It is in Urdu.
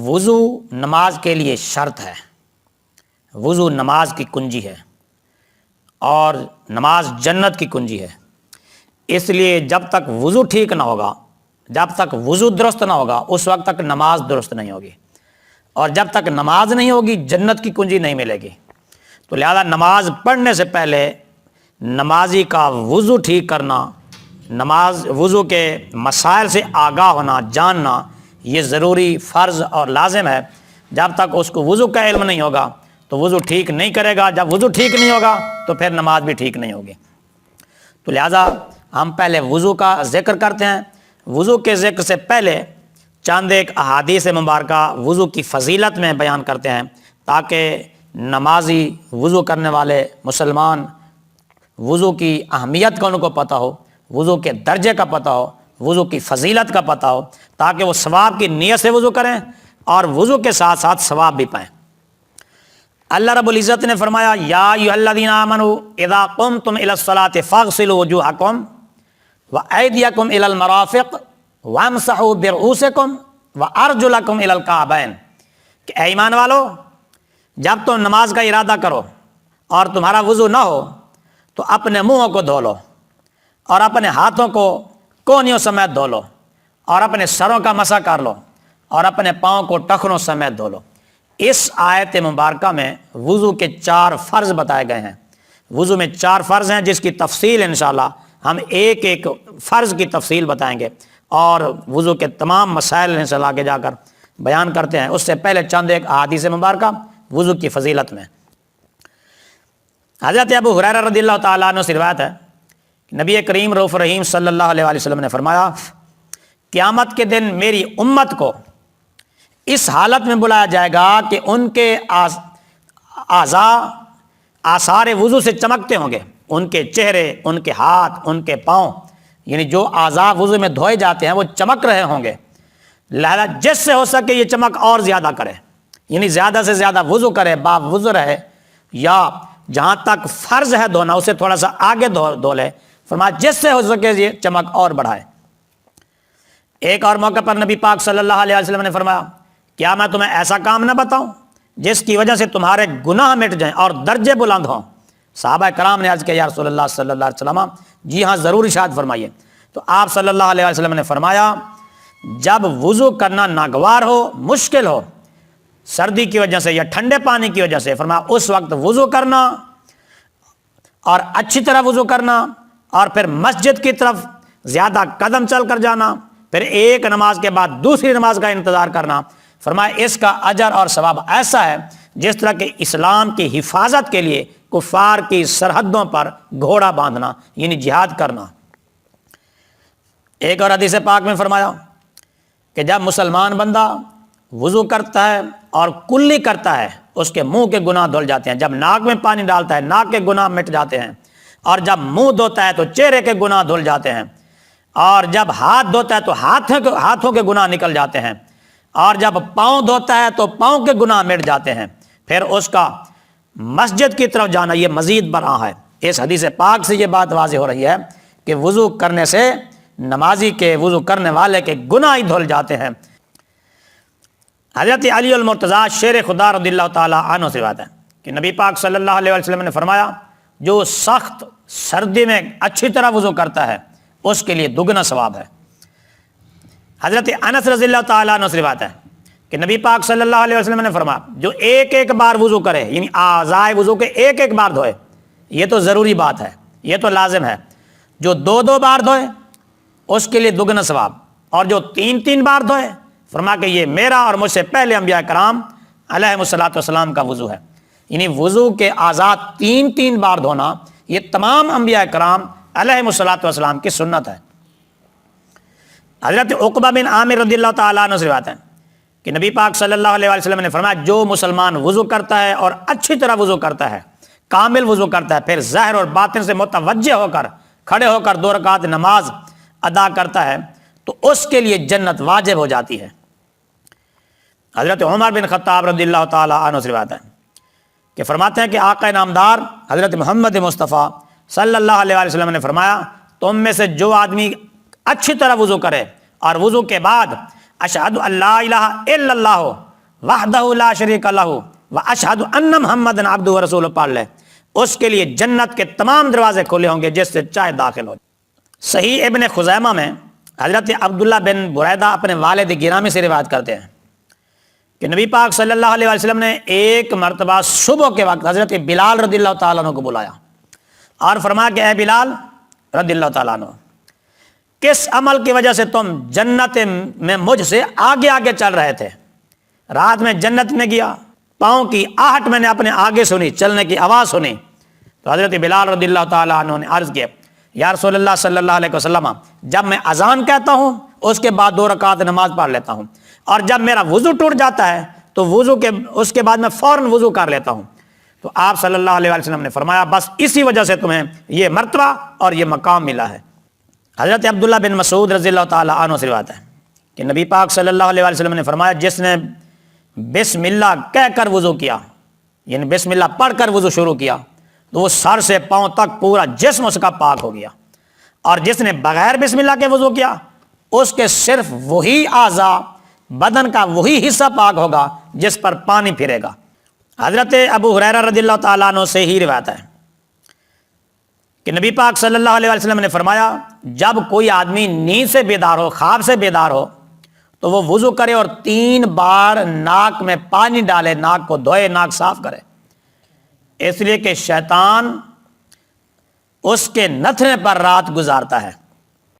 وضو نماز کے لیے شرط ہے، وضو نماز کی کنجی ہے اور نماز جنت کی کنجی ہے۔ اس لیے جب تک وضو ٹھیک نہ ہوگا، جب تک وضو درست نہ ہوگا، اس وقت تک نماز درست نہیں ہوگی، اور جب تک نماز نہیں ہوگی جنت کی کنجی نہیں ملے گی۔ تو لہذا نماز پڑھنے سے پہلے نمازی کا وضو ٹھیک کرنا، وضو کے مسائل سے آگاہ ہونا، جاننا، یہ ضروری، فرض اور لازم ہے۔ جب تک اس کو وضو کا علم نہیں ہوگا تو وضو ٹھیک نہیں کرے گا، جب وضو ٹھیک نہیں ہوگا تو پھر نماز بھی ٹھیک نہیں ہوگی۔ تو لہذا ہم پہلے وضو کا ذکر کرتے ہیں۔ وضو کے ذکر سے پہلے چند ایک احادیث مبارکہ وضو کی فضیلت میں بیان کرتے ہیں، تاکہ نمازی، وضو کرنے والے مسلمان، وضو کی اہمیت کا ان کو پتہ ہو، وضو کے درجے کا پتہ ہو، وضو کی فضیلت کا پتہ ہو، تاکہ وہ ثواب کی نیت سے وضو کریں اور وضو کے ساتھ ساتھ ثواب بھی پائیں۔ اللہ رب العزت نے فرمایا یا ایھا الذین آمنوا اذا قمتم الی الصلاۃ فاغسلوا وجوہکم وایدیکم الی المرافق وامسحوا برؤوسکم وارجلکم الی الکعبین، کہ اے ایمان والو، جب تم نماز کا ارادہ کرو اور تمہارا وضو نہ ہو تو اپنے منہوں کو دھو لو اور اپنے ہاتھوں کو کونیوں سمیت دھو لو اور اپنے سروں کا مسح کر لو اور اپنے پاؤں کو ٹخنوں سمیت دھو لو۔ اس آیت مبارکہ میں وضو کے 4 فرض بتائے گئے ہیں۔ وضو میں 4 فرض ہیں، جس کی تفصیل انشاءاللہ ہم ایک ایک فرض کی تفصیل بتائیں گے اور وضو کے تمام مسائل انشاءاللہ آگے جا کر بیان کرتے ہیں۔ اس سے پہلے چند ایک احادیث مبارکہ وضو کی فضیلت میں۔ حضرت ابو ہریرہ رضی اللہ تعالیٰ عنہ سے روایت ہے کہ نبی کریم رؤوف رحیم صلی اللہ علیہ وسلم نے فرمایا، قیامت کے دن میری امت کو اس حالت میں بلایا جائے گا کہ ان کے اعضاء آثار وضو سے چمکتے ہوں گے، ان کے چہرے، ان کے ہاتھ، ان کے پاؤں، یعنی جو اعضاء وضو میں دھوئے جاتے ہیں وہ چمک رہے ہوں گے۔ لہذا جس سے ہو سکے یہ چمک اور زیادہ کرے، یعنی زیادہ سے زیادہ وضو کرے، باوضو رہے، یا جہاں تک فرض ہے دھونا اسے تھوڑا سا آگے دھو لے۔ فرمایا جس سے ہو سکے یہ چمک اور بڑھائے۔ ایک اور موقع پر نبی پاک صلی اللہ علیہ وسلم نے فرمایا، کیا میں تمہیں ایسا کام نہ بتاؤں جس کی وجہ سے تمہارے گناہ مٹ جائیں اور درجے بلند ہوں؟ صحابہ کرام نے عرض کیا، یا رسول اللہ صلی اللہ علیہ وسلم، جی ہاں ضرور ارشاد فرمائیے۔ تو آپ صلی اللہ علیہ وسلم نے فرمایا، جب وضو کرنا ناگوار ہو، مشکل ہو، سردی کی وجہ سے یا ٹھنڈے پانی کی وجہ سے، فرمایا اس وقت وضو کرنا اور اچھی طرح وضو کرنا، اور پھر مسجد کی طرف زیادہ قدم چل کر جانا، پھر ایک نماز کے بعد دوسری نماز کا انتظار کرنا۔ فرمایا اس کا اجر اور ثواب ایسا ہے جس طرح کہ اسلام کی حفاظت کے لیے کفار کی سرحدوں پر گھوڑا باندھنا، یعنی جہاد کرنا۔ ایک اور حدیث پاک میں فرمایا کہ جب مسلمان بندہ وضو کرتا ہے اور کلی کرتا ہے، اس کے منہ کے گناہ دھل جاتے ہیں۔ جب ناک میں پانی ڈالتا ہے ناک کے گناہ مٹ جاتے ہیں، اور جب منہ دھوتا ہے تو چہرے کے گناہ دھل جاتے ہیں، اور جب ہاتھ دھوتا ہے تو ہاتھوں کے گناہ نکل جاتے ہیں، اور جب پاؤں دھوتا ہے تو پاؤں کے گناہ مٹ جاتے ہیں۔ پھر اس کا مسجد کی طرف جانا یہ مزید برآں ہے۔ اس حدیث پاک سے یہ بات واضح ہو رہی ہے کہ وضو کرنے سے نمازی کے، وضو کرنے والے کے گناہ ہی دھل جاتے ہیں۔ حضرت علی المرتضیٰ شیر خدا رضی اللہ تعالیٰ عنہ سے بات ہے کہ نبی پاک صلی اللہ علیہ وسلم نے فرمایا، جو سخت سردی میں اچھی طرح وضو کرتا ہے اس کے لیے دگنا ثواب ہے۔ حضرت انس رضی اللہ تعالیٰ عنہ سے بات ہے کہ نبی پاک صلی اللہ علیہ وسلم نے فرمایا، جو ایک ایک بار وضو کرے، یعنی اعضائے وضو کے ایک ایک بار دھوئے، یہ تو ضروری بات ہے، یہ تو لازم ہے۔ جو 2 بار دھوئے اس کے لیے دگنا ثواب، اور جو 3 بار دھوئے، فرمایا کہ یہ میرا اور مجھ سے پہلے انبیاء کرام علیہ الصلوۃ والسلام کا وضو ہے۔ یعنی وضو کے اعضاء 3 بار دھونا یہ تمام انبیاء کرام علیہ الصلوۃ والسلام کی سنت ہے۔ حضرت عقبہ بن عامر رضی اللہ تعالیٰ عنہ سے روایت ہے کہ نبی پاک صلی اللہ علیہ وسلم نے فرمایا، جو مسلمان وضو کرتا ہے اور اچھی طرح وضو کرتا ہے، کامل وضو کرتا ہے، پھر ظاہر اور باطن سے متوجہ ہو کر کھڑے ہو کر 2 رکعت نماز ادا کرتا ہے تو اس کے لیے جنت واجب ہو جاتی ہے۔ حضرت عمر بن خطاب رضی اللہ تعالیٰ عنہ سے روایت ہے کہ فرماتے ہیں کہ آقا نامدار حضرت محمد مصطفیٰ صلی اللہ علیہ وسلم نے فرمایا، تم میں سے جو آدمی اچھی طرح وضو کرے اور وضو کے بعد اشہد ان لا الہ الا اللہ وحدہ لا شریک لہ و اشہد ان محمد عبدہ و رسولہ پڑھ لے، اس کے لیے جنت کے تمام دروازے کھلے ہوں گے جس سے چاہے داخل ہو۔ صحیح ابن خزیمہ میں حضرت عبداللہ بن بریدہ اپنے والد گرامی سے روایت کرتے ہیں کہ نبی پاک صلی اللہ علیہ وسلم نے ایک مرتبہ صبح کے وقت حضرت بلال رضی اللہ تعالیٰ عنہ کو بلایا اور فرمایا کہ اے بلال رضی اللہ تعالیٰ عنہ، کس عمل کی وجہ سے تم جنت میں مجھ سے آگے آگے چل رہے تھے؟ رات میں جنت میں گیا، پاؤں کی آہٹ میں نے اپنے آگے سنی، چلنے کی آواز سنی، تو حضرت بلال رضی اللہ تعالیٰ عنہ نے عرض کیا یا رسول اللہ صلی اللہ علیہ وسلم، جب میں اذان کہتا ہوں اس کے بعد 2 رکعت نماز پڑھ لیتا ہوں، اور جب میرا وضو ٹوٹ جاتا ہے تو اس کے بعد میں فوراً وضو کر لیتا ہوں۔ تو آپ صلی اللہ علیہ وسلم نے فرمایا بس اسی وجہ سے تمہیں یہ مرتبہ اور یہ مقام ملا ہے۔ حضرت عبداللہ بن مسعود رضی اللہ تعالیٰ عنہ سے روایت ہے کہ نبی پاک صلی اللہ علیہ وسلم نے فرمایا جس نے بسم اللہ کہہ کر وضو کیا، یعنی بسم اللہ پڑھ کر وضو شروع کیا، تو وہ سر سے پاؤں تک پورا جسم اس کا پاک ہو گیا، اور جس نے بغیر بسم اللہ کے وضو کیا اس کے صرف وہی اعضاء، بدن کا وہی حصہ پاک ہوگا جس پر پانی پھرے گا۔ حضرت ابو ہریرہ رضی اللہ تعالیٰ عنہ سے ہی روایت ہے کہ نبی پاک صلی اللہ علیہ وسلم نے فرمایا جب کوئی آدمی نیند سے بیدار ہو، خواب سے بیدار ہو، تو وہ وضو کرے اور 3 بار ناک میں پانی ڈالے، ناک کو دھوئے، ناک صاف کرے، اس لیے کہ شیطان اس کے نتھنے پر رات گزارتا ہے۔